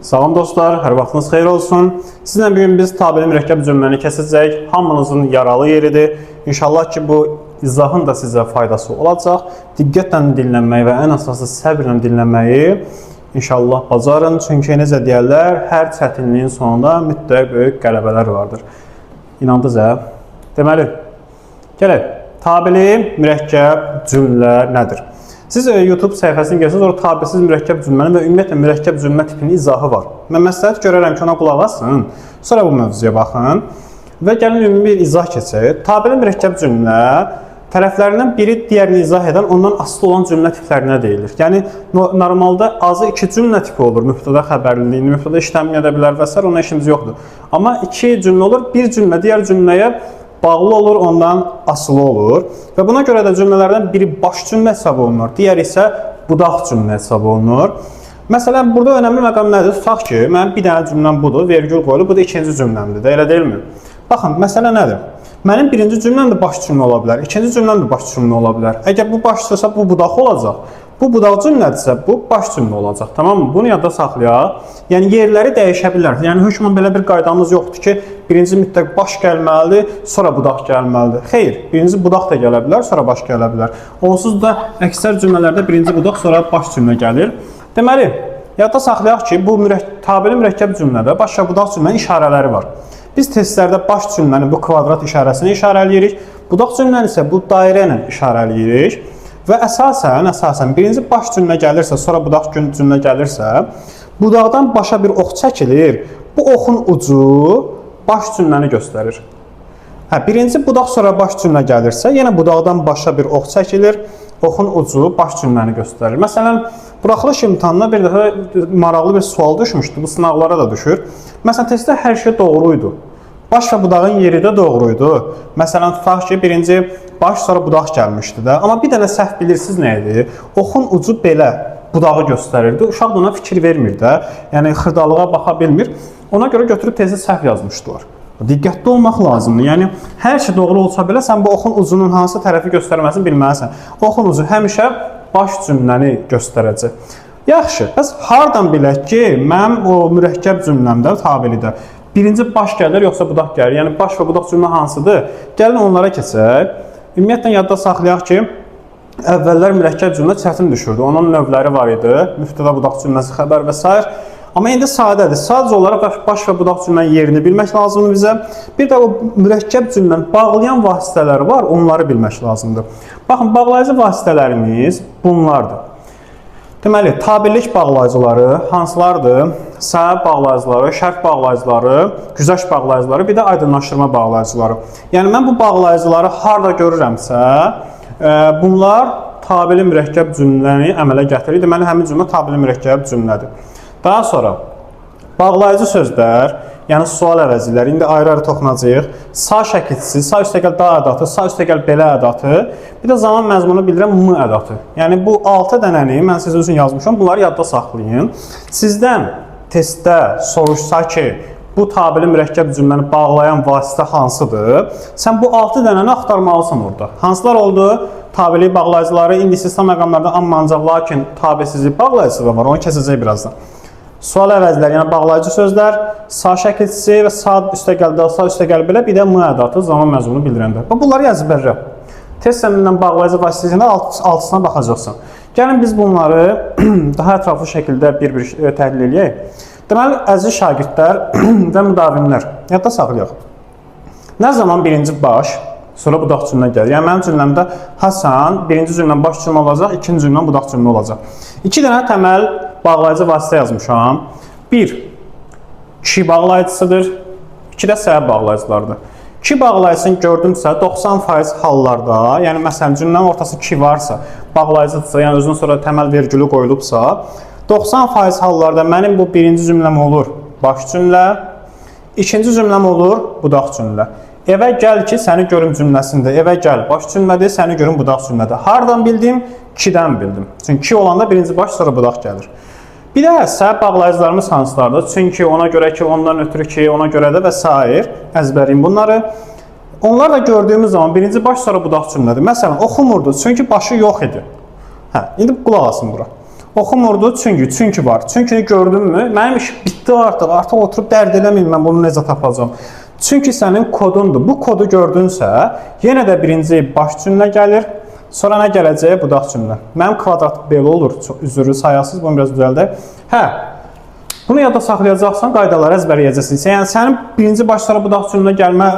Salam dostlar, hər vaxtınız xeyir olsun. Sizinlə bugün biz tabeli mürəkkəb cümləni kəsəcək. Hamınızın yaralı yeridir. İnşallah ki, bu izahın da sizə faydası olacaq. Diqqətlə dinləməyi və ən əsası səbirlə dinləməyi inşallah bacarın. Çünki necə deyərlər, hər çətinliyin sonunda mütləq böyük qələbələr vardır. İnandınız hə? Deməli, gələk. Tabeli mürəkkəb cümlə nədir? Siz YouTube səhifəsini gəlirsiniz, orada tabelsiz mürəkkəb cümlənin və ümumiyyətlə mürəkkəb cümlə tipinin izahı var. Mən məsləhət görərəm ki, ona qulaq asın, sonra bu mövzuya baxın və gəlin ümumi bir izah keçək. Tabeli mürəkkəb cümlə tərəflərindən biri digərini izah edən, ondan asılı olan cümlə tiplərinə deyilir. Yəni, normalda azı iki cümlə tipi olur, mübtəda xəbərliliyi, mübtəda işləmin edə bilər və s. ona işimiz yoxdur. Amma iki cümlə olur, bir cümlə digər cümləyə bağlı olur, ondan asılı olur və buna görə də cümlələrdən biri baş cümlə hesab olunur, digər isə budaq cümlə hesab olunur. Məsələn, burada önəmli məqam nədir? Tutaq ki, mənim bir dənə cümləm budur, vergül qoyulur, bu da ikinci cümləmdir də, elə deyilmi? Baxın, məsələ nədir? Mənim birinci cümləm də baş cümlə ola bilər, ikinci cümləm də baş cümlə ola bilər. Əgər bu başdırsa, bu budaq olacaq. Bu budaq cümlədirsə, bu baş cümlə olacaq, tamam mı? Bunu yadda saxlayaq. Yəni, yerləri dəyişə bilər. Yəni, hökmən belə bir qaydamız yoxdur ki, birinci mütləq baş gəlməlidir, sonra budaq gəlməlidir. Xeyr, birinci budaq da gələ bilər, sonra baş gələ bilər. Onsuz da əksər cümlələrdə birinci budaq, sonra baş cümlə gəlir. Deməli, yadda saxlayaq ki, bu tabeli mürəkkəb cümlədə baş və budaq cümlənin işarələri var. Biz testlərdə baş cümləni bu kvadrat işarəsini işarələyirik, budaq cümləni isə bu dairə ilə işarələyirik. Və əsasən birinci baş cümlə gəlirsə, sonra budaq cümlə gəlirsə, budaqdan başa bir ox çəkilir. Bu oxun ucu baş cümləni göstərir. Birinci budaq, sonra baş cümlə gəlirsə, yenə budaqdan başa bir ox çəkilir. Oxun ucu baş cümləni göstərir. Məsələn, buraxılış imtahanına bir dəfə maraqlı bir sual düşmüşdü. Bu sınavlara da düşür. Məsələn, testdə hər şey doğruydu. Baş və budağın yeri də doğruydu. Məsələn, tutaq ki, birinci baş, sonra budaq gəlmişdi də. Amma bir dənə səhv bilirsiniz nə idi? Oxun ucu belə budağı göstərirdi. Uşaq da ona fikir vermir də. Yəni, xırdalığa baxa bilmir. Ona görə götürüb tezdə səhv yazmışdılar. Diqqətli olmaq lazımdır. Yəni, hər şey doğru olsa belə, sən bu oxun ucunun hansı tərəfi göstərməsini bilməlisən. Oxun ucu həmişə baş cümləni göstərəcək. Yaxşı, bəs hardan bilək ki, mənim o mürəkkəb cümləmdə, tabelidə birinci baş gəlir, yoxsa budaq gəlir? Yəni, baş və budaq cümlə hansıdır? Gəlin onlara keçək. Ümumiyyətlə, yadda saxlayaq ki, əvvəllər mürəkkəb cümlə çətin düşürdü. Onun növləri var idi. Mübtəda budaq cümləsi, xəbər və s. Amma indi sadədir. Sadəcə olaraq baş və budaq cümlənin yerini bilmək lazımdır bizə. Bir də o mürəkkəb cümləni bağlayan vasitələri var, onları bilmək lazımdır. Baxın, bağlayıcı vasitələrimiz bunlardır. Deməli, tabellik bağlayıcıları hansılardır? Səbəb bağlayıcıları, şərt bağlayıcıları, güzəşt bağlayıcıları, bir də aydınlaşdırma bağlayıcıları. Yəni, mən bu bağlayıcıları harada görürəmsə, bunlar tabeli mürəkkəb cümləni əmələ gətirir. Deməli, həmin cümlə tabeli mürəkkəb cümlədir. Daha sonra, bağlayıcı sözlər, yəni sual əvəzləri, indi ayrı-ayrı toxunacaq. Sağ şəkilçisi, sağ üstəgəl da ədatı, sağ üstəgəl belə ədatı, bir də zaman məzmunu bildirən m ədatı. Yəni, bu 6 dənəni mən sizin üçün yazmışam, bunları yadda saxlayın. Sizdən testdə soruşsa ki, bu tabeli mürəkkəb cümləni bağlayan vasitə hansıdır? Sən bu 6 dənəni axtarmalısan orada. Hansılar oldu? Tabeli bağlayıcıları, indi istisna məqamlarda amma ancaq lakin tabelsizlik bağlayıcısı da var, onu kəsəcək birazdan. Sual əvəzləri, yəni bağlayıcı sözlər, sağ şəkilçisi və sağ üstəgəl də, sağ üstəgəl belə, bir də m ədatı, zaman məzmunu bildirəndə. Bunları əzbərlə. Test səminindən bağlayıcı vasitəsində altısına baxacaqsan. Gəlin biz bunları daha ətraflı şəkildə bir-bir təhlil edək. Deməli, əziz şagirdlər və müdavimlər, yadda saxlayaq. Nə zaman birinci baş, sonra budaq cümlə gəlir. Yəni, mənim cümləmdə Hasan, birinci cümləm baş cümlə olacaq, ikinci cümləm budaq cümlə olacaq. 2 dənə təməl bağlayıcı vasitə yazmışam. 1. Kişi bağlayıcısıdır. 2 də səbəb bağlayıcılardır. Kişi bağlayıcısını gördümsə, 90% hallarda, yəni məsələn, cümlənin ortası ki varsa, bağlayıcıdırsa, yəni özünün sonra təməl vergülü qoyulubsa, 90% hallarda mənim bu birinci cümləm olur baş cümlə, ikinci cümləm olur budaq cümlə. Evə gəl ki, səni görüm cümləsində, evə gəl baş cümlədir, səni görüm budaq cümlədir. Hardan bildim? 2-dən bildim. Çünki 2 olanda birinci baş, sonra budaq gəlir. Bir də səbəb bağlayıcılarımız hansılardır? Çünki ona görə ki, ondan ötürü ki, ona görə də və s. əzbərin bunları. Onlar da gördüyümüz zaman birinci baş, sonra budaq cümlədir. Məsələn, oxumurdu, çünki başı yox idi. İndi qulaq asın bura. Oxumurdu çünki var. Çünkini gördünmü? Mənim iş bitdi artıq. Artıq oturub dərd eləməyim mən bunu necə tapacağam. Çünki sənin kodundur. Bu kodu gördünsə, yenə də birinci baş cümlə gəlir. Sonra nə gələcək? Budaq cümlə. Mənim kvadrat belə olur. Çox üzrlü sayasız. Bunu biraz düzəldək. Hə. Bunu yadda saxlayacaqsan, qaydaları əzbərləyəcəksən. Yəni sənin birinci başlara budaq cümlə gəlmə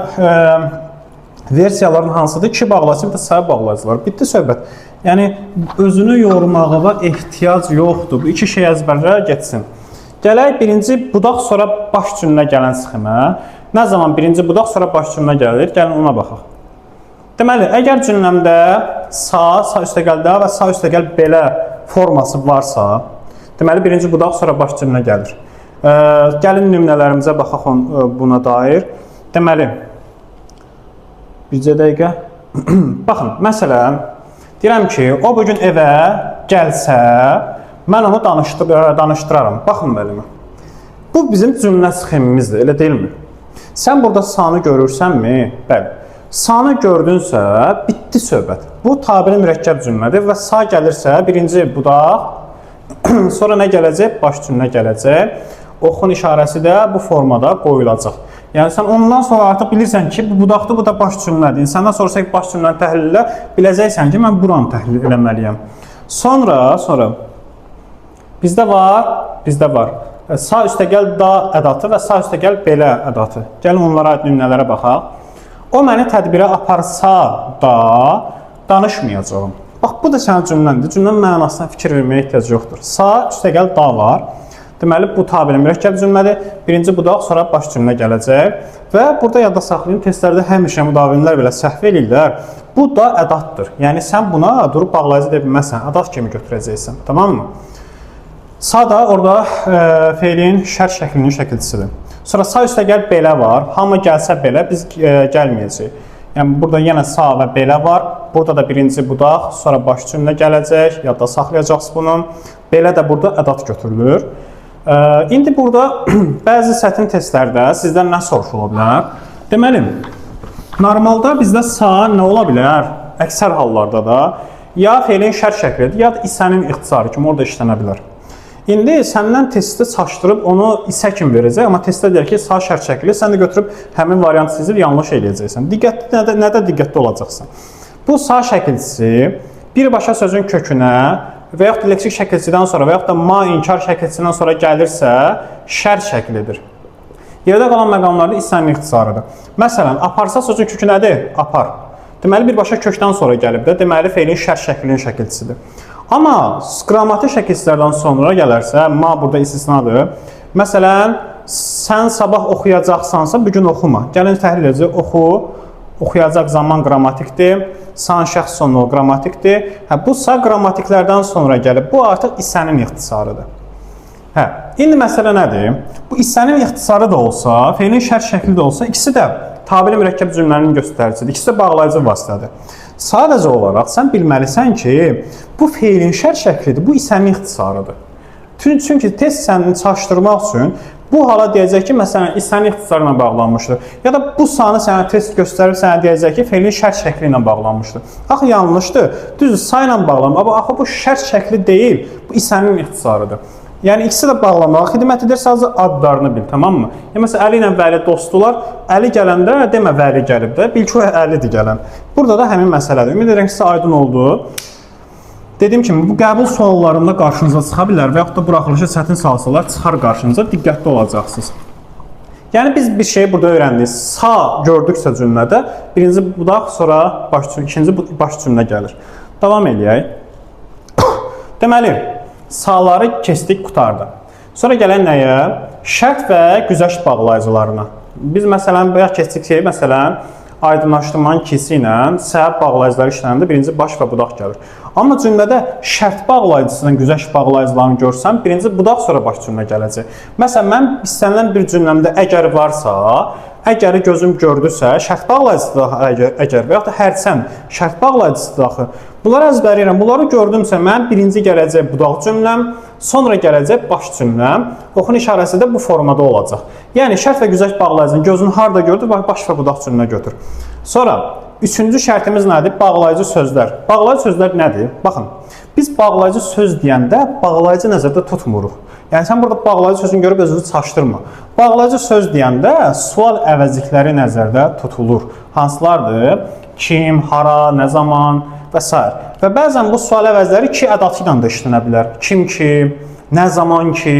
versiyaların hansıdır? 2 bağlayıcı, bir də sayı bağlayıcılar. Bitdi söhbət. Yəni özünü yormağa ehtiyac yoxdur. Bu iki şey əzbərlə getsin. Gələk birinci budaq sonra baş cümlə gələn sxemə. Nə zaman birinci budaq sonra baş cümlə gəlir? Gəlin ona baxaq. Deməli, əgər cümləmdə sa üstəgəl də və sa üstəgəl belə forması varsa, deməli birinci budaq sonra baş cümlə gəlir. Gəlin nümunələrimizə baxaq buna dair. Deməli, bircə dəqiqə. Baxın, məsələn, deyirəm ki, o bugün evə gəlsə, mən onu danışdıraram. Baxın mənimə. Bu bizim cümlə sxemimizdir, elə deyilmi? Sən burada sanı görürsənmi? Bəli. Sanı gördünsə, bitdi söhbət. Bu tabiri mürəkkəb cümlədir və sa gəlirsə, birinci budaq, sonra nə gələcək? Baş cümlə gələcək. Oxun işarəsi də bu formada qoyulacaq. Yəni sən ondan sonra artıq bilirsən ki, bu budaqdır, bu da baş cümlədir. İnsandan soruşaq baş cümləni təhlil elə, biləcəksən ki, mən buranı təhlil eləməliyəm. Sonra bizdə var. Sa üstəgəl da ədatı və sa üstəgəl belə ədatı. Gəlin onlara aid nümunələrə baxaq. O məni tədbirə aparsa da danışmayacağım. Bax, bu da sənin cümləndir. Cümlənin mənasına fikir verməyə ehtiyac yoxdur. Sa üstəgəl da var. Deməli, bu tabiri mürəkkəb cümlədir. Birinci budaq, sonra baş cümlə gələcək. Və burada yadda saxlayın, testlərdə həmişə müdavinlər belə səhv eləyirlər. Bu da ədatdır. Yəni, sən buna durub bağlayıcı deyə bilməzsən. Ədat kimi götürəcəksən. Tamam mı? Sa da orada feilin şərt şəklinin şəkilçisidir. Sonra sa üstəgəl belə var. Hamı gəlsə belə, biz gəlməyəcəyik. Yəni, burada yenə sa və belə var. Burada da birinci budaq, sonra baş cümlə gələcək. Yadda saxlayacaqsınız bunu. Belə də burada ədat götürülür. İndi burada bəzi sətin testlərdə sizdən nə soruşula bilər? Deməli, normalda bizdə sa nə ola bilər? Əksər hallarda da ya feilin şərt şəklidir, ya da isənin ixtisarı kimi orada işlənə bilər. İndi səndən testi çaşdırıb onu isə kimi verəcək, amma testdə deyək ki, sa şərt şəkli, sən də götürüb həmin variantı sizir, yanlış eləyəcəksən. Nədə diqqətli olacaqsan? Bu sa şəkilçisi birbaşa sözün kökünə və yaxud da leksik şəkilçidən sonra və yaxud da ma inkar şəkilçisindən sonra gəlirsə, şərt şəklidir. Yerdə qalan məqamlarda isənin ixtisarıdır. Məsələn, aparsa sözün kökü nədir? Apar. Deməli, birbaşa kökdən sonra gəlib də, deməli, feilin şərt şəklinin şəkilçisidir. Amma qrammatik şəkilçilərdən sonra gələrsə, ma burada istisnadır. Məsələn, sən sabah oxuyacaqsansa, bugün oxuma. Gəlin təhlil edəcək, oxuyacaq zaman qrammatikdir, san şəxs sonu qrammatikdir. Bu sa qrammatiklərdən sonra gəlib, bu artıq isənin ixtisarıdır. İndi məsələ nədir? Bu isənin ixtisarı da olsa, feilin şərt şəkli də olsa, ikisi də tabiri mürəkkəb cümlənin göstəricisidir, ikisi də bağlayıcı vasitədir. Sadəcə olaraq sən bilməlisən ki, bu feilin şərt şəklidir, bu isənin ixtisarıdır. Çünki test səni çaşdırmaq üçün bu hala deyəcək ki, məsələn, isənin ixtisarı ilə bağlanmışdır. Ya da bu sanı sənə test göstərib sənə deyəcək ki, feilin şərt şəkli ilə bağlanmışdır. Axı yanlışdır, düzdür, sa ilə bağlanır, amma axı bu şərt şəkli deyil, bu isənin ixtisarıdır. Yəni, ikisi də bağlamağa xidmət edir, sadəcə adlarını bil, tamam mı? Məsələn, Əli ilə Vəli dostdular, Əli gələndə demə Vəli gəlib də, bil ki, o Əlidir gələn. Burada da həmin məsələdir. Ümid edirəm ki, sizə aydın oldu. Dediyim kimi, bu qəbul suallarında qarşınıza çıxa bilər və yaxud da buraxılışı çətin salsalar çıxar qarşınıza, diqqətli olacaqsınız. Yəni, biz bir şeyi burada öyrəndik. Sa gördüksə cümlədə, birinci budaq, sonra ikinci baş cümlə gəlir. Davam eləyək. Deməli, saları keçdik, qurtardı. Sonra gələn nəyə? Şərt və güzəşt bağlayıcılarına. Biz məsələn, bayaq keçdik ki, məsələn, aydınlaşdırmanın ikisi ilə səbəb bağlayıcıları işlənəndə birinci baş və budaq gəlir. Amma cümlədə şərt bağlayıcısından güzəşt bağlayıcılarını görsəm, birinci budaq sonra baş cümlə gələcək. Məsələn, mən istənilən bir cümləmdə əgər varsa, əgəri gözüm gördüsə, şərt bağlayıcısı da əgər və yaxud da hərçənd şərt bağlayıcısı da axı. Bunları əzbərləyirəm. Bunları gördümsə, mən birinci gələcək budaq cümləm, sonra gələcək baş cümləm. Oxun işarəsi də bu formada olacaq. Yəni, şərt və güzəşt bağlayıcını gözün harada gördür, baş və budaq cümlə götür. Sonra, üçüncü şərtimiz nədir? Bağlayıcı sözlər. Bağlayıcı sözlər nədir? Baxın, Biz bağlayıcı söz deyəndə bağlayıcı nəzərdə tutmuruq. Yəni sən burada bağlayıcı sözünü görüb özünü çaşdırma. Bağlayıcı söz deyəndə sual əvəzlikləri nəzərdə tutulur. Hansılardır? Kim, hara, nə zaman və s. Və bəzən bu sual əvəzləri ki ədatı ilə də işlənə bilər. Kim ki, nə zaman ki.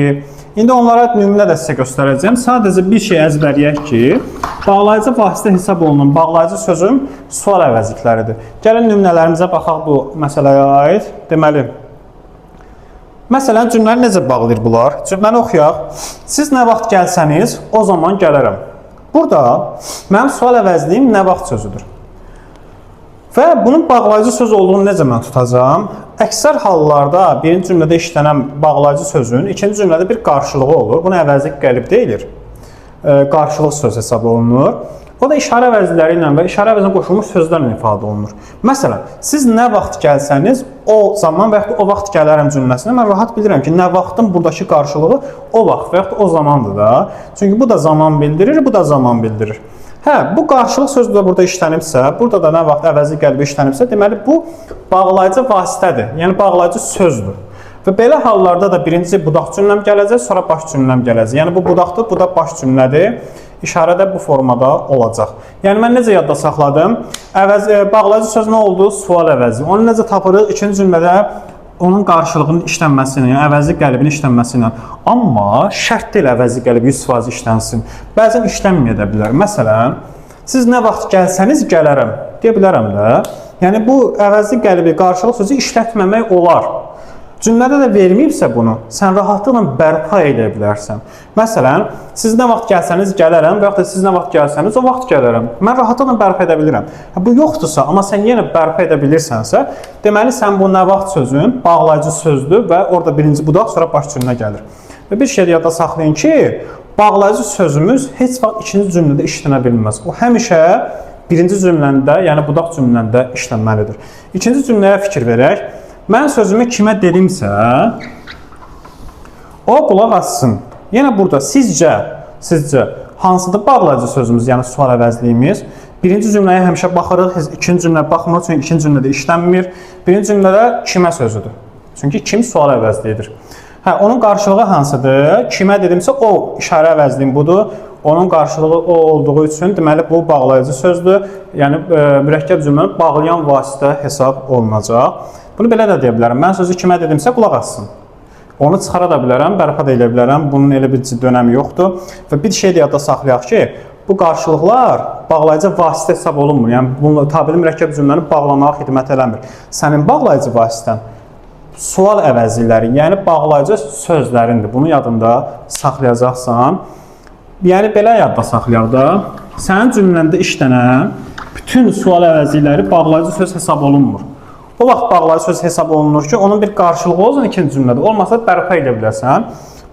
İndi onlara nümunə də sizə göstərəcəm. Sadəcə bir şey əzbərləyək ki, bağlayıcı vasitə hesab olunan bağlayıcı sözün sual əvəzlikləridir. Gəlin nümunələrimizə baxaq bu məsələyə aid. Deməli, məsələn, cümləni necə bağlayır bunlar? Cümləni oxuyaq. Siz nə vaxt gəlsəniz, o zaman gələrəm. Burada mənim sual əvəzliyim nə vaxt sözüdür. Və bunun bağlayıcı söz olduğunu necə mən tutacağam? Əksər hallarda birinci cümlədə işlənən bağlayıcı sözün ikinci cümlədə bir qarşılığı olur. Buna əvəzlik qəlib deyilir. Qarşılıq söz hesab olunur. O da işarə əvəzləri ilə və işarə əvəzinə qoşulmuş sözlərlə ifadə olunur. Məsələn, siz nə vaxt gəlsəniz, o zaman və yaxud o vaxt gələrəm cümləsində mən rahat bilirəm ki, nə vaxtın buradakı qarşılığı o vaxt və yaxud o zamandır da. Çünki bu da zaman bildirir, bu da zaman bildirir. Hə, bu qarşılıq söz də burada işlənibsə, burada da nə vaxt əvəzi qəlbi işlənibsə, deməli bu bağlayıcı vasitədir. Yəni bağlayıcı sözdür. Və belə hallarda da birinci budaq cümləm gələcək, sonra baş cümləm gələcək. Yəni bu budaqdır, bu da baş cümlədir. İşarə də bu formada olacaq. Yəni mən necə yadda saxladım? Bağlayıcı söz nə oldu? Sual əvəzi. Onu necə tapırıq? İkinci cümlədə onun qarşılığının işlənməsi ilə, yəni əvəzi qəlbinin işlənməsi ilə. Amma şərt deyil əvəzi qəlb 100% işlənsin. Bəzən işlənməyə də bilər. Məsələn, siz nə vaxt gəlsəniz gələrəm deyə bilərəm də. Yəni bu əvəzi qəlbi qarşılıq sözü işlətməmək olar. Cümlədə də verməyibsə bunu, sən rahatlıqla bərpa edə bilərsən. Məsələn, siz nə vaxt gəlsəniz gələrəm və yaxud da siz nə vaxt gəlsəniz o vaxt gələrəm. Mən rahatlıqla bərpa edə bilirəm. Bu yoxdursa, amma sən yenə bərpa edə bilirsənsə, deməli sən bu nə vaxt sözün bağlayıcı sözdür və orada birinci budaq, sonra baş cümlə gəlir. Və bir şey yadda saxlayın ki, bağlayıcı sözümüz heç vaxt ikinci cümlədə işlənə bilməz. O həmişə birinci cümləndə, yəni budaq cümləndə işlənməlidir. İkinci cümləyə fikir verək. Mən sözümü kimə dedimsə, o qulaq assın. Yenə burada sizcə hansıdır bağlayıcı sözümüz, yəni sual əvəzliyimiz? Birinci cümləyə həmişə baxırıq, ikinci cümləyə baxmırıq, çünki ikinci cümlədə işlənmir. Birinci cümlədə kimə sözüdür? Çünki kim sual əvəzliyidir. Hə, onun qarşılığı hansıdır? Kimə dedimsə, o işarə əvəzliyim budur. Onun qarşılığı o olduğu üçün, deməli, bu bağlayıcı sözdür. Yəni, mürəkkəb cümləni bağlayan vasitə hesab olunacaq. Bunu belə də deyə bilərəm. Mən sözü kimə dedimsə, qulaq assın. Onu çıxara da bilərəm, bərpa da edə bilərəm. Bunun elə bir ciddi önəmi yoxdur. Və bir şey də yadda saxlayaq ki, bu qarşılıqlar bağlayıcı vasitə hesab olunmur. Yəni, tabeli mürəkkəb cümləni bağlamağa xidmət eləmir. Sənin bağlayıcı vasitən sual əvəzlikləri, yəni bağlayıcı sözlərindir. Bunu yadında saxlayacaqsan. Yəni, belə yadda saxlayaq da, sənin cümləndə işlənən bütün sual əvəzlikləri bağlayıcı söz hesab olunmur. O vaxt bağlayıcı söz hesab olunur ki, onun bir qarşılığı olsun ikinci cümlədə. Olmasa bərpa edə bilərsən.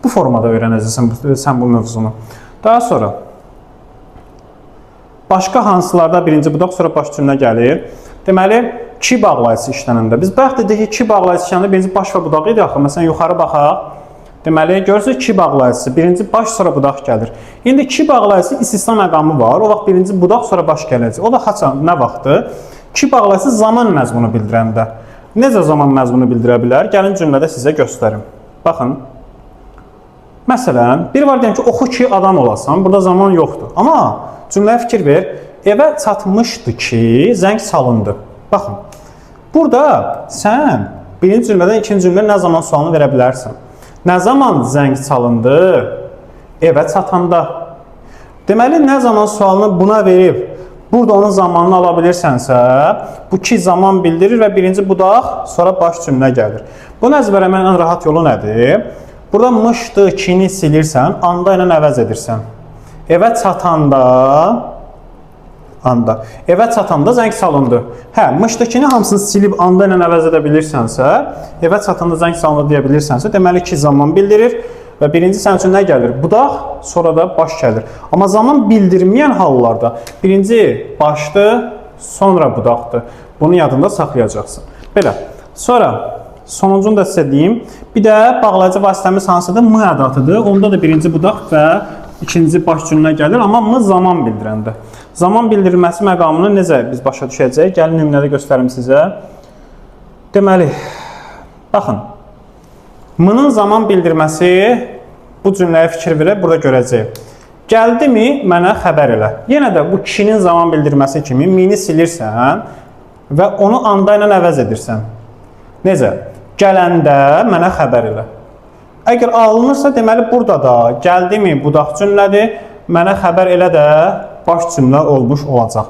Bu formada öyrənəcəksən sən bu mövzunu. Daha sonra başqa hansılarda birinci budaq, sonra baş cümlə gəlir. Deməli, ki bağlayıcısı işlənəndə. Biz bayaq dedik ki, ki bağlayıcısı işlənəndə birinci baş və budaq idi axı. Məsələn, yuxarı baxaq. Deməli, görürsünüz ki bağlayıcısı. Birinci baş, sonra budaq gəlir. İndi ki bağlayıcısı istisna məqamı var. O vaxt birinci budaq, sonra baş gələcək. O da nə vaxtdır? Ki bağlayıcısı zaman məzmunu bildirəndə. Necə zaman məzmunu bildirə bilər? Gəlin cümlədə sizə göstərim. Baxın. Məsələn, bir var deyəm ki, oxu ki adam olasan. Burada zaman yoxdur. Amma cümləyə fikir ver. Evə çatmışdı ki, zəng salındı. Baxın. Burada sən birinci cümlədən ikinci cümlə nə zaman sualını verə bilərsən. Nə zaman zəng çalındı? Evə çatanda. Deməli, nə zaman sualını buna verib, burada onun zamanını ala bilirsənsə, bu ki zaman bildirir və birinci budaq, sonra baş cümlə gəlir. Bunu əzbərləməyin ən rahat yolu nədir? Burada mışdı, kini silirsən, anda ilə əvəz edirsən. Evə çatanda, evə çatanda zəng salındı. Hə, mışdakini hamısını silib anda ilə əvəz edə bilirsənsə, evə çatanda zəng salındı deyə bilirsənsə, deməli ki zaman bildirir. Və birinci sənin üçün nə gəlir? Budaq, sonra da baş gəlir. Amma zaman bildirməyən hallarda birinci başdır, sonra budaqdır. Bunu yadında saxlayacaqsın. Belə. Sonra sonuncunu da sizə deyim. Bir də bağlayıcı vasitəmiz hansıdır? M ədatıdır. Onda da birinci budaq və ikinci baş cümlə gəlir. Amma M zaman bildirəndə. Zaman bildirilməsi məqamını necə biz başa düşəcəyik? Gəlin nümunədə göstərim sizə. Deməli, Baxın, m-nın zaman bildirməsi bu cümləyə fikir verək, burada görəcəyik. Gəldimi, mənə xəbər elə. Yenə də bu kinin zaman bildirməsi kimi mi-ni silirsən və onu anda ilə əvəz edirsən. Necə? Gələndə mənə xəbər elə. Əgər alınırsa, deməli burada da gəldimi, budaq cümlədir, mənə xəbər elə də baş cümlə olmuş olacaq.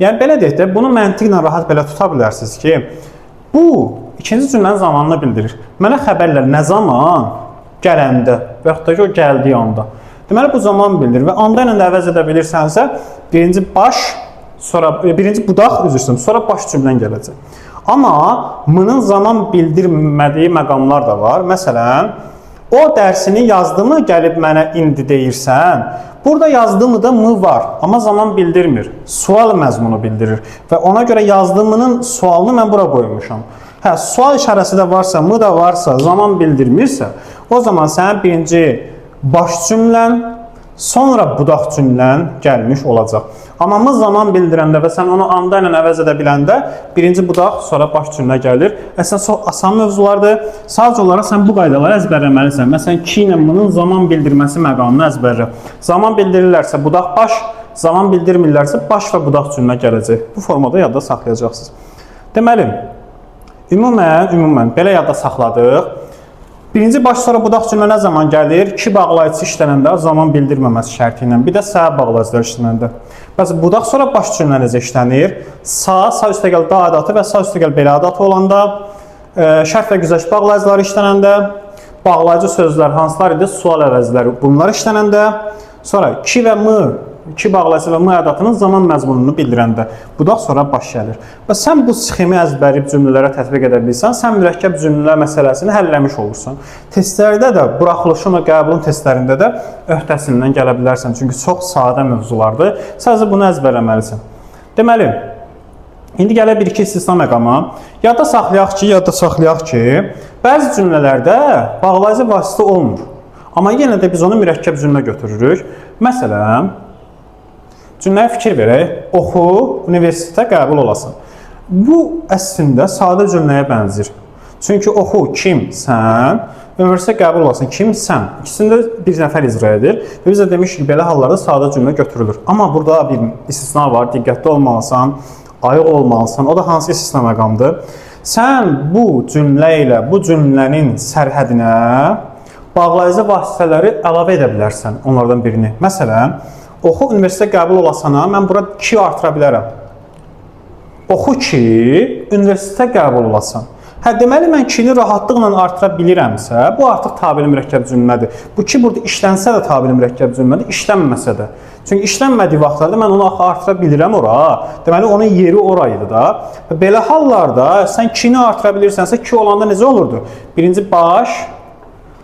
Yəni, belə deyək də, bunu məntiqlə rahat belə tuta bilərsiniz ki, bu ikinci cümlənin zamanını bildirir. Mənə xəbərlər nə zaman? Gələndə və yaxud da ki, o gəldiyi anda. Deməli, bu zaman bildirir və anda ilə əvəz edə bilirsənsə, birinci baş, sonra birinci budaq, sonra baş cümlən gələcək. Amma m-nın zaman bildirmədiyi məqamlar da var. Məsələn, o dərsini yazdı mı, gəlib mənə indi deyirsən. Burada yazdı mı da m var, amma zaman bildirmir. Sual məzmunu bildirir və ona görə yazdı mı-nın sualını mən bura qoymuşam. Hə, sual işarəsi də varsa, m da varsa, zaman bildirmirsə, o zaman sənin birinci baş cümlən, sonra budaq cümlən gəlmiş olacaq. Amma m zaman bildirəndə və sən onu anda ilə əvəz edə biləndə birinci budaq, sonra baş cümlə gəlir. Əslində, çox asan mövzulardır. Sadəcə olaraq sən bu qaydaları əzbərləməlisən. Məsələn, ki ilə m-nın zaman bildirməsi məqamını əzbərlə. Zaman bildirirlərsə budaq baş, zaman bildirmirlərsə baş və budaq cümlə gələcək. Bu formada yadda saxlayacaqsınız. Deməli, ümumən belə yadda saxladıq. Birinci baş, sonra budaq cümlə nə zaman gəlir? Ki bağlayıcısı işlənəndə zaman bildirməməsi şərti ilə. Bir də sa bağlayıcılar işlənəndə. Bəs budaq sonra baş cümlə necə işlənir? Sa üstə gəl da adatı və sa üstə gəl belə adatı olanda, şərt və güzəşt bağlayıcıları işlənəndə, bağlayıcı sözlər hansılar idi? Sual əvəzləri bunlar işlənəndə, sonra ki və m, ki bağlayıcı və m ədatının zaman məzmununu bildirəndə, budaq sonra baş gəlir. Və sən bu sxemi əzbərləyib cümlələrə tətbiq edə bilirsən, sən mürəkkəb cümlələr məsələsini həlləmiş olursan. Testlərdə də, buraxılışın və qəbulun testlərində də öhdəsindən gələ bilərsən. Çünki çox sadə mövzulardır. Sadəcə bunu əzbərləməlisən. Deməli, indi gələ bir-iki istisna məqama. Yadda saxlayaq ki, bəzi cümlələrdə bağlayıcı vasitə olmur. Amma yenə də biz onu mürəkkəb cümlə götürürük. Məsələn, cümləyə fikir verək, oxu, universitetə qəbul olasın. Bu, əslində, sadə cümləyə bənzir. Çünki oxu, kim, sən, universitetə qəbul olasın, kim, sən. İkisində bir nəfər icra edir. Və biz də demişik ki, belə hallarda sadə cümlə götürülür. Amma burada bir istisna var, diqqətli olmalısan, ayıq olmalısan. O da hansı istisna məqamdır? Sən bu cümlə ilə bu cümlənin sərhədinə bağlayıcı vasitələri əlavə edə bilərsən, onlardan birini. Məsələn, oxu, universitetə qəbul olasana, mən bura ki artıra bilərəm. Oxu ki, universitetə qəbul olasan. Hə, deməli, mən kini rahatlıqla artıra bilirəmsə, bu artıq tabeli mürəkkəb cümlədir. Bu ki, burada işlənsə də tabeli mürəkkəb cümlədir, işlənməsə də. Çünki işlənmədiyi vaxtlarda mən onu artıra bilirəm ora. Deməli, onun yeri oraydı da. Belə hallarda sən kini artıra bilirsənsə, ki olanda necə olurdu? Birinci baş,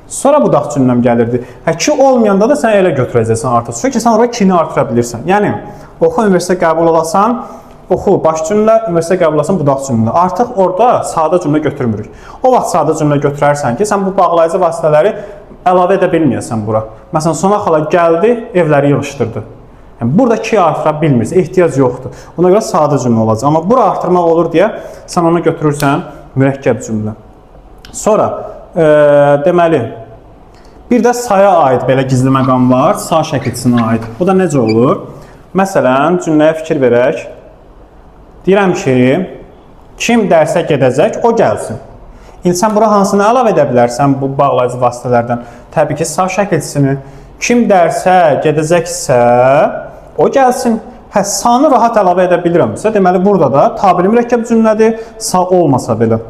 sonra budaq cümləm gəlirdi. Hə, ki olmayanda da sən elə götürəcəksən artıq. Çünki sən oraya kini artıra bilirsən. Yəni, oxu, universitetə qəbul olasan, oxu, baş cümlə, universitetə qəbul olasan, budaq cümlə. Artıq orada sadə cümlə götürmürük. O vaxt sadə cümlə götürərsən ki, sən bu bağlayıcı vasitələri əlavə edə bilməyəsən bura. Məsələn, sona xala gəldi, evləri yığışdırdı. Yəni, burada ki artıra bilmirsən, ehtiyac yoxdur. Ona görə sadə cümlə olacaq. Amma bura artırmaq olur deyə sən onu götürürsən mürəkkəb cümlə. Sonra, deməli, bir də saya aid belə gizli məqam var, sa şəkilçisinə aid. Bu da necə olur? Məsələn, cümləyə fikir verək. Deyirəm ki, kim dərsə gedəcək, o gəlsin. İndi sən bura hansını əlavə edə bilərsən bu bağlayıcı vasitələrdən? Təbii ki, sa şəkilçisini. Kim dərsə gedəcəksə, o gəlsin. Hə, sanı rahat əlavə edə bilirəmsə, deməli, burada da tabeli mürəkkəb cümlədir, sa olmasa belə.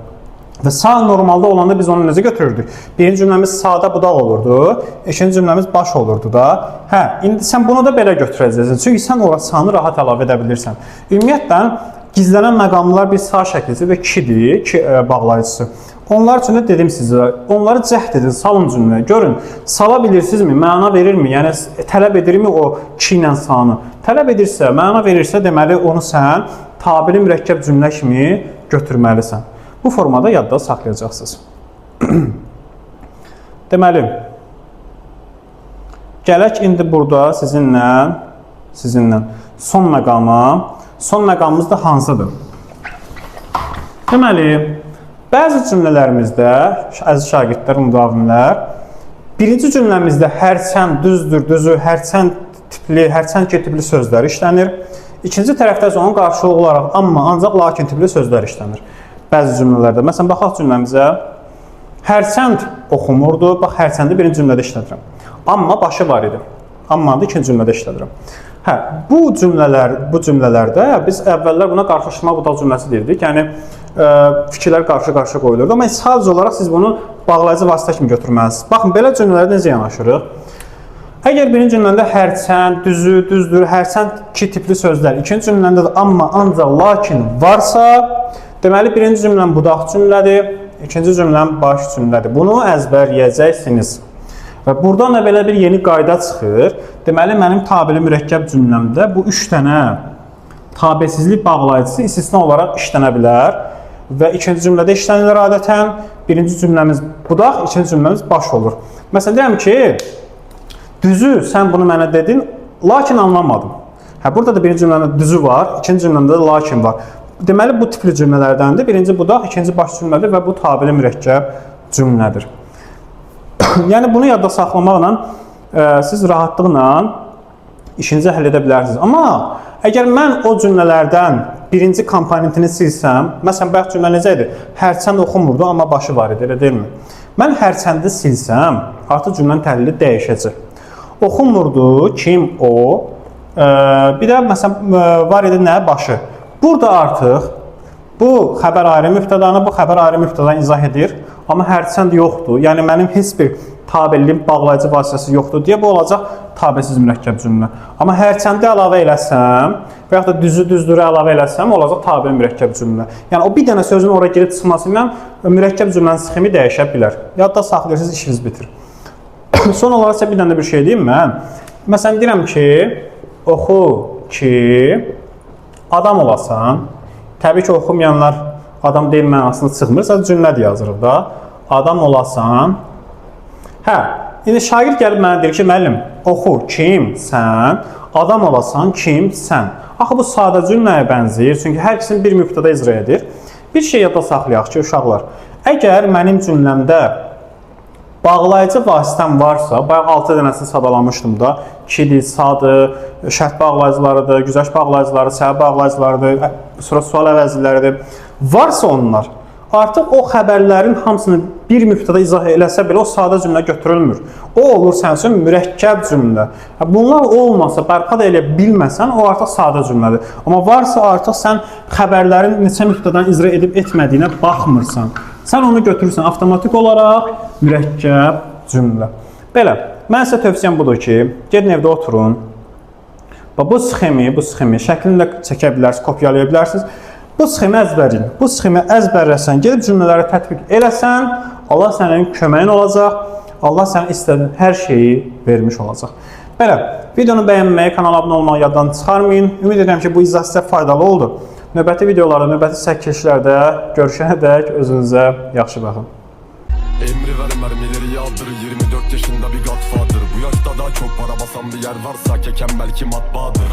Və sa normalda olanda biz onu necə götürürdük? Birinci cümləmiz sa'da budaq olurdu, ikinci cümləmiz baş olurdu da. Hə, indi sən bunu da belə götürəcəksən. Çünki sən ora sanı rahat əlavə edə bilirsən. Ümumiyyətlə, gizlənən məqamlar bir sa şəkilçisi və kidir, ki bağlayıcısı. Onlar üçün də dedim sizə, onları cəhd edin, salın cümləyə. Görün, sala bilirsinizmi, məna verirmi? Yəni, tələb edirmi o ki ilə sanı? Tələb edirsə, məna verirsə, deməli, onu sən tabeli mürəkkəb cümlə kimi götürməlisən. Bu formada yadda saxlayacaqsınız. Deməli, gələk indi burada sizinlə son məqama. Son məqamımız da hansıdır? Deməli, Bəzi cümlələrimizdə, əziz şagirdlər, müdavimlər, birinci cümləmizdə hərçənd, düzdür, düzü, hərçənd tipli, hərçənd ki tipli sözlər işlənir. İkinci tərəfdə isə onun qarşılığı olaraq amma, ancaq, lakin tipli sözlər işlənir. Bəzi cümlələrdə. Məsələn, baxaq cümləmizə. Hərçənd oxumurdu. Bax, hərçəndi birinci cümlədə işlədirəm. Amma başı var idi. Ammanı ikinci cümlədə işlədirəm. Hə, bu cümlələrdə biz əvvəllər buna qarşılaşma budaq cümləsi deyirdik. Yəni, fikirlər qarşı-qarşı qoyulurdu. Amma sadəcə olaraq siz bunu bağlayıcı vasitə kimi götürməlisiniz. Baxın, belə cümlələrdə necə yanaşırıq? Əgər birinci cümləndə hərçənd, düzü, düzdür, hərçənd iki tipli sözlər, ikinci cümləndə də amma, ancaq, lakin varsa, deməli, birinci cümləm budaq cümlədir, ikinci cümləm baş cümlədir. Bunu əzbərləyəcəksiniz. Və buradan da belə bir yeni qayda çıxır. Deməli, mənim tabeli mürəkkəb cümləmdə bu üç dənə tabesizlik bağlayıcısı istisna olaraq işlənə bilər. Və ikinci cümlədə işlənir adətən. Birinci cümləmiz budaq, ikinci cümləmiz baş olur. Məsələn, deyirəm ki, düzü, sən bunu mənə dedin, lakin anlamadım. Hə, burada da birinci cümlədə düzü var, ikinci cümlədə də lakin var. Deməli, bu tipli cümlələrdəndir. Birinci budaq, ikinci baş cümlədir və bu tabeli mürəkkəb cümlədir. Yəni, bunu yadda saxlamaqla siz rahatlıqla işinizi həll edə bilərsiniz. Amma əgər mən o cümlələrdən birinci komponentini silsəm, məsələn, bayaq cümlə necə idi? Hərçənd oxumurdu, amma başı var idi, elə deyilmi? Mən hərçəndi silsəm, artıq cümlənin təhlili dəyişəcək. Oxumurdu, kim o? Bir də, məsələn, var idi nə? Başı. Burada artıq bu xəbər ayrı mübtədanı, bu xəbər ayrı mübtədanı izah edir. Amma hərçənd yoxdur. Yəni, mənim heç bir tabeliliyin bağlayıcı vasitəsi yoxdur deyə bu olacaq tabesiz mürəkkəb cümlə. Amma hərçəndi əlavə eləsəm və yaxud da düzdürü əlavə eləsəm, olacaq tabeli mürəkkəb cümlə. Yəni, o bir dənə sözün oraya girib çıxması ilə mürəkkəb cümlənin sxemi dəyişə bilər. Yadda saxlayırsınız, işiniz bitir. Son olaraq sizə bir dənə bir şey deyim mən. Məsələn, deyirəm ki, oxu ki, adam olasan. Təbii ki, oxumayanlar adam deyil mənasını çıxmır, sadəcə cümlədir yazırıq da. Adam olasan. Hə, indi şagird gəlib mənə deyir ki, müəllim, oxu, kim, sən, adam olasan, kim, sən. Axı, bu sadə cümləyə bənzəyir, çünki hər ikisini bir mübtəda icra edir. Bir şey yadda saxlayaq ki, uşaqlar, əgər mənim cümləmdə bağlayıcı vasitəm varsa, bayaq 6 dənəsini sadalamışdım da, kidir, sadır, şərt bağlayıcılarıdır, güzəşt bağlayıcıları, səbəb bağlayıcılarıdır, sonra sual əvəzləridir. Varsa onlar, artıq o xəbərlərin hamısını bir mübtəda izah eləsə belə o sadə cümlə götürülmür. O olur sənin üçün mürəkkəb cümlə. Bunlar olmasa, bərpa da elə bilməsən, o artıq sadə cümlədir. Amma varsa artıq sən xəbərlərin neçə mübtədan icra edib etmədiyinə baxmırsan. Sən onu götürürsən avtomatik olaraq mürəkkəb cümlə. Belə, mən sizə tövsiyəm budur ki, gedin evdə oturun. Bu sxemi şəklini də çəkə bilərsiniz, kopyalaya bilərsiniz. Bu sxemi əzbərləyin. Bu sxemi əzbərləsən, gedib cümlələri tətbiq eləsən, Allah sənin köməyin olacaq, Allah sənin istədiyin hər şeyi vermiş olacaq. Belə, videonu bəyənməyi, kanala abunə olmağı yaddan çıxarmayın. Ümid edirəm ki, bu izah sizə faydalı oldu. Növbəti videolarda, növbəti çəkilişlərdə görüşənə dək özünüzə yaxşı baxın. Emri ver mermileri yağdır 24 yaşında bir godfather. Bu yaşta daha çok para basan bir yer varsa keken belki matbaadır.